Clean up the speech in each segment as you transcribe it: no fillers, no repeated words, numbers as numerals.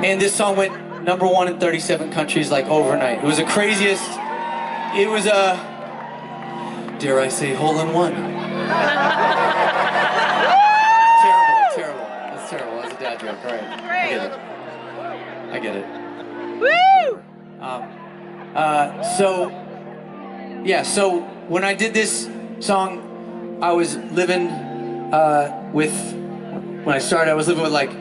And this song went #1 in 37 countries like overnight. It was the craziest. It was a, dare I say, hole in one. Terrible. That's terrible. That's a dad joke. All right. I get it. Woo! So when I did this song, I was living when I started, I was living with like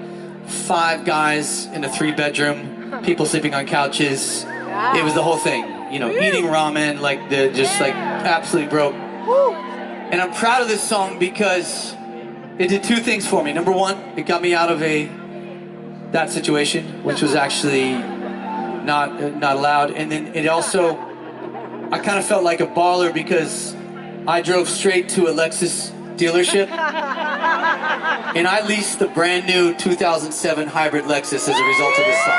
5 guys in a 3-bedroom, people sleeping on couches. It was the whole thing, you know, eating ramen, like just like absolutely broke. And I'm proud of this song because it did 2 things for me. Number 1, it got me out of that situation, which was actually not allowed. And then it also, I kind of felt like a baller because I drove straight to a Lexus dealership and I leased the brand new 2007 hybrid Lexus as a result of this song.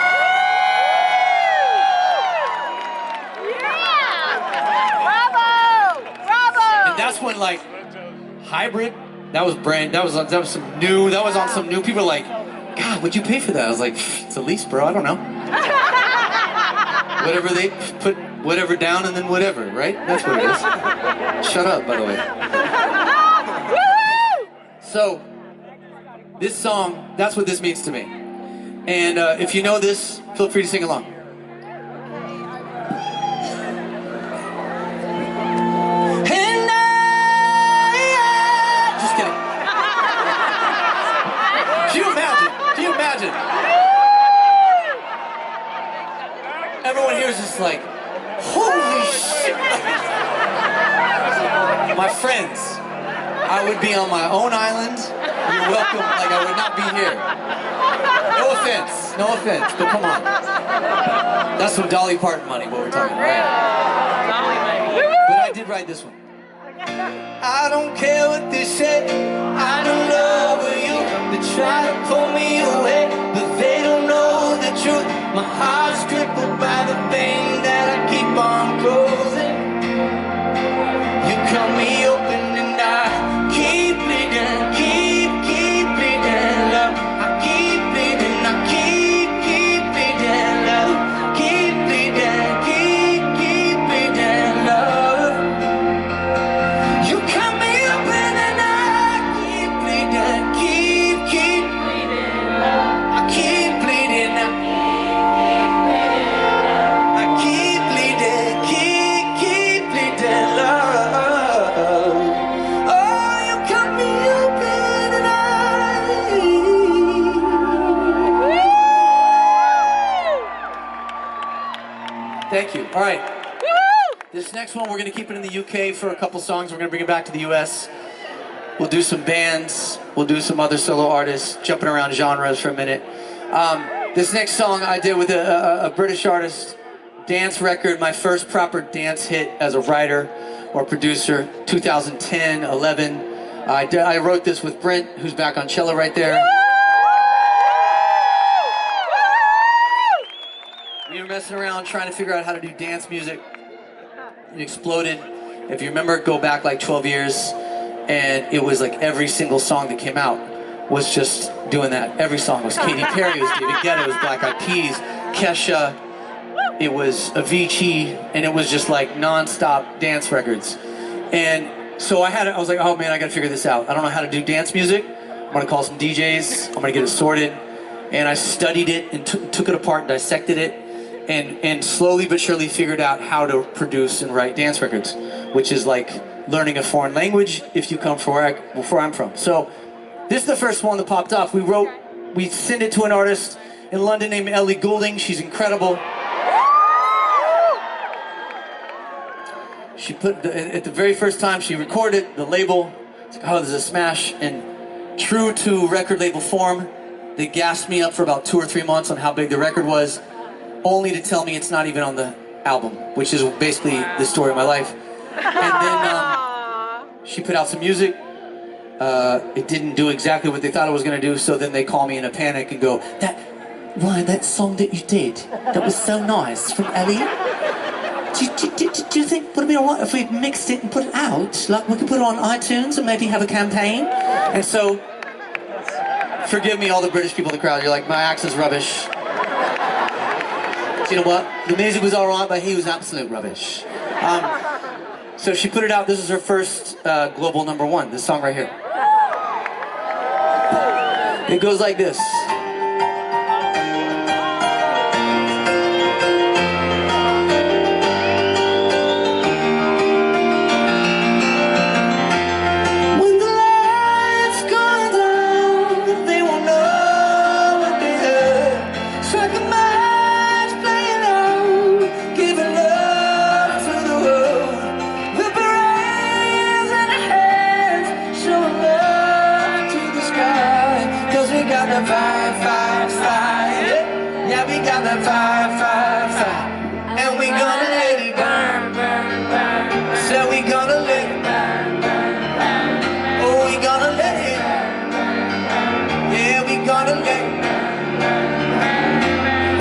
Yeah! Bravo! And that's when like hybrid, that was some new, that was on some new. People were like, God, what'd you pay for that? I was like, it's a lease, bro, I don't know. Whatever they put, whatever down and then whatever, right? That's what it is. Shut up, by the way. So, this song, that's what this means to me. And if you know this, feel free to sing along. Just kidding. Can you imagine? Everyone here is just like, holy shit. My friends, I would be on my own island. You're welcome, like I would not be here. No offense, but come on. That's some Dolly Parton money, what we're talking about, right? But I did write this one. I don't care what they say, I don't love you. They try to pull me away, but they don't know the truth. My heart's crippled by the pain that I keep on closing. You cut me open and I keep bleeding, keep bleeding, love. I keep bleeding, I keep bleeding, love. Keep bleeding, keep bleeding, love. You cut me open and I keep bleeding, keep bleeding, love. I keep bleeding, I keep bleeding, keep bleeding, love. Thank you. All right. This next one, we're going to keep it in the UK for a couple songs. We're going to bring it back to the US. We'll do some bands. We'll do some other solo artists, jumping around genres for a minute. This next song I did with a British artist, dance record, my first proper dance hit as a writer or producer, 2010, 11. I wrote this with Brent, who's back on cello right there. We were messing around trying to figure out how to do dance music. It exploded. If you remember, go back like 12 years, and it was like every single song that came out was just doing that. Every song was Katy Perry, it was David Guetta, it was Black Eyed Peas, Kesha, it was Avicii, and it was just like non-stop dance records. And so I was like, oh man, I gotta figure this out. I don't know how to do dance music. I'm gonna call some DJs, I'm gonna get it sorted. And I studied it and took it apart and dissected it. And slowly but surely figured out how to produce and write dance records, which is like learning a foreign language if you come from where I'm from. So this is the first one that popped off. We sent it to an artist in London named Ellie Goulding. She's incredible. She put, at the very first time she recorded the label, it's like, oh, this is a smash. And true to record label form, they gassed me up for about 2 or 3 months on how big the record was, only to tell me it's not even on the album, which is basically the story of my life. And then she put out some music. It didn't do exactly what they thought it was going to do, so then they call me in a panic and go, that song that you did, that was so nice, from Ellie. Do you think, would it be alright if we mixed it and put it out? Like, we could put it on iTunes and maybe have a campaign? And so, forgive me, all the British people in the crowd, you're like, my accent's rubbish. you know what? The music was alright, but he was absolute rubbish. So she put it out. This is her first global #1, this song right here. It goes like this. Fire, fire, fire, yeah, we got that fire, fire, fire, and we gonna let it burn, burn, burn, so we gonna let it burn, burn, burn, oh, we gonna let it burn, yeah, we gonna let it burn,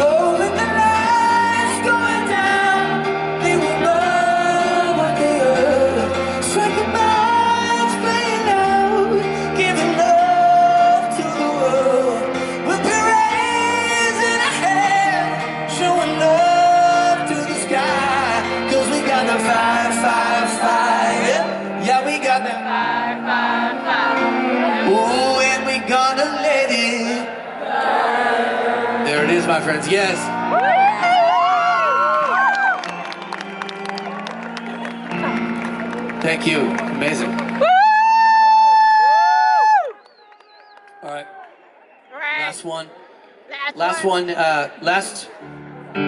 oh, with the lights going down, they will know what they are, striking minds playing out, giving love to the world. Fire, fire, fire, yeah, we got that fire, fire, fire. Oh, and we gonna let it burn. There it is, my friends, yes. Thank you, amazing. All right, last one.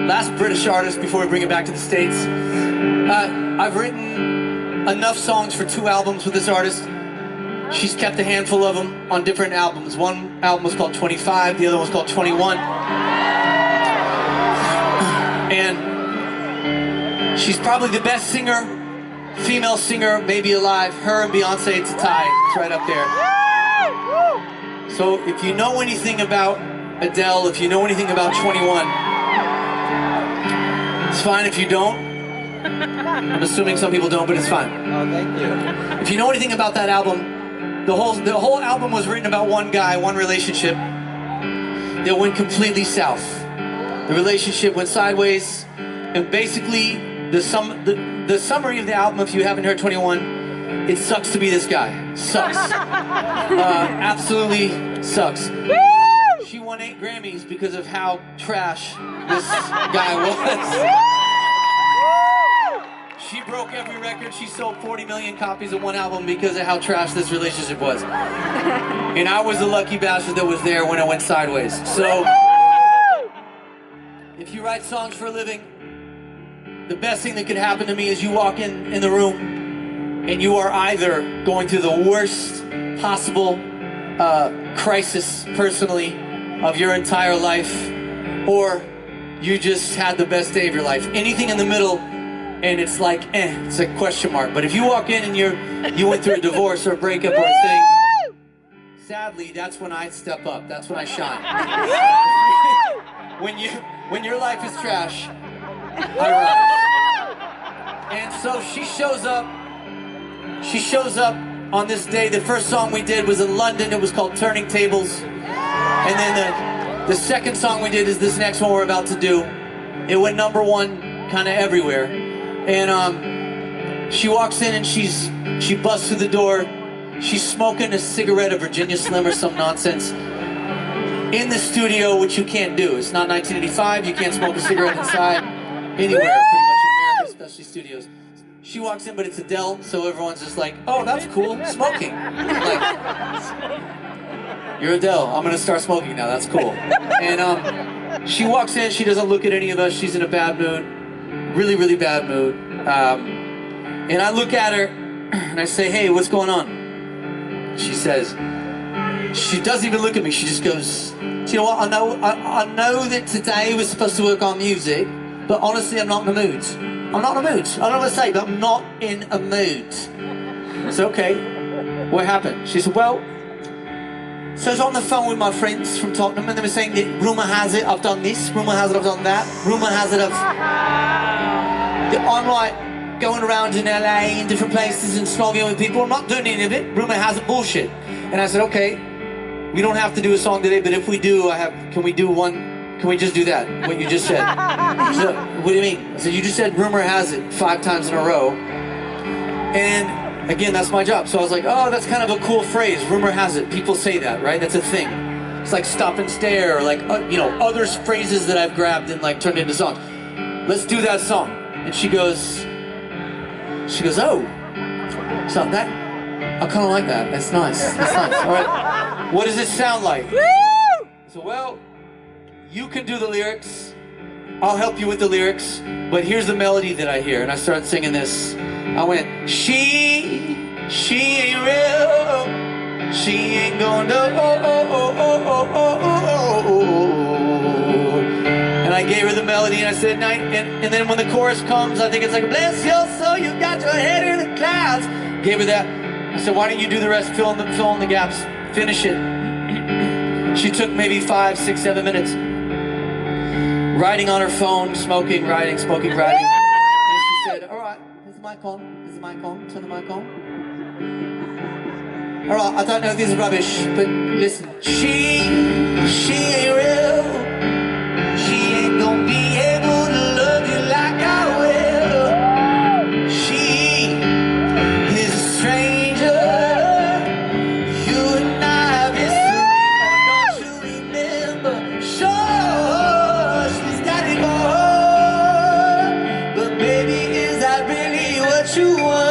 Last British artist before we bring it back to the States. I've written enough songs for 2 albums with this artist. She's kept a handful of them on different albums. One album was called 25, the other one was called 21. And she's probably the best singer, female singer, maybe alive. Her and Beyonce, it's a tie. It's right up there. So if you know anything about Adele, if you know anything about 21, it's fine if you don't. I'm assuming some people don't, but it's fine. Oh, thank you. If you know anything about that album, the whole album was written about one guy, one relationship that went completely south. The relationship went sideways, and basically the summary of the album, if you haven't heard 21, it sucks to be this guy. Sucks. Absolutely sucks. She won 8 Grammys because of how trash this guy was. She broke every record. She sold 40 million copies of one album because of how trash this relationship was. And I was the lucky bastard that was there when it went sideways. So, if you write songs for a living, the best thing that could happen to me is you walk in the room and you are either going through the worst possible crisis personally of your entire life, or you just had the best day of your life. Anything in the middle, and it's like, it's a question mark. But if you walk in and you went through a divorce or a breakup or a thing, sadly, that's when I step up. That's when I shine. when your life is trash, I rise. And so she shows up. She shows up on this day. The first song we did was in London. It was called Turning Tables. And then the second song we did is this next one we're about to do. It went #1 kind of everywhere. And she walks in and she busts through the door. She's smoking a cigarette, a Virginia Slim or some nonsense, in the studio, which you can't do. It's not 1985. You can't smoke a cigarette inside anywhere, pretty much in America, especially studios. She walks in, but it's Adele, so everyone's just like, oh, that's cool, smoking. Like, you're Adele, I'm gonna start smoking now, that's cool. And she walks in, she doesn't look at any of us, she's in a bad mood, really, really bad mood. And I look at her, and I say, hey, what's going on? She says, she doesn't even look at me, she just goes, do you know what, I know that today we're supposed to work on music, but honestly, I'm not in the mood. I'm not in a mood. I don't know what to say, but I'm not in a mood. I said, okay, what happened? She said, well, so I was on the phone with my friends from Tottenham, and they were saying that rumour has it I've done this, rumour has it I've done that, rumour has it that I'm like going around in LA in different places and slogging with people. I'm not doing any of it. Rumour has it bullshit. And I said, okay, we don't have to do a song today, but if we do, can we do one Can we just do that? What you just said. She's like, what do you mean? I said, you just said rumor has it 5 times in a row. And again, that's my job. So I was like, oh, that's kind of a cool phrase. Rumor has it. People say that, right? That's a thing. It's like stop and stare, or like, you know, other phrases that I've grabbed and like turned into songs. Let's do that song. And she goes, oh, so that, I kind of like that. That's nice. That's nice. All right. What does it sound like? So, well, you can do the lyrics. I'll help you with the lyrics. But here's the melody that I hear. And I started singing this. I went, she ain't real. She ain't gonna, And I gave her the melody and I said, and then when the chorus comes, I think it's like, bless your soul, you got your head in the clouds. Gave her that. I said, why don't you do the rest, fill in the gaps, finish it. She took maybe 5, 6, 7 minutes. Writing on her phone, smoking, writing, smoking, writing. And she said, all right, is the mic on? Is the mic on? Turn the mic on. All right, I don't know if this is rubbish, but listen. She ain't real. She ain't gonna be able to love you like I will. She is a stranger. You and I have history. Don't you remember? Sure, she's got it all. But baby, is that really what you want?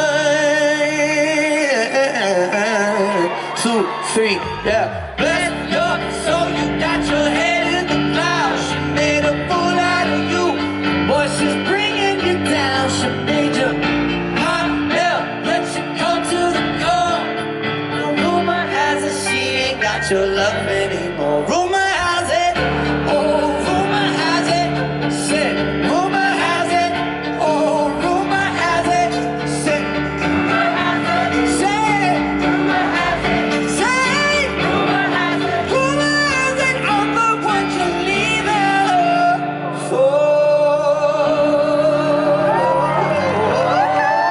2, 3, yeah.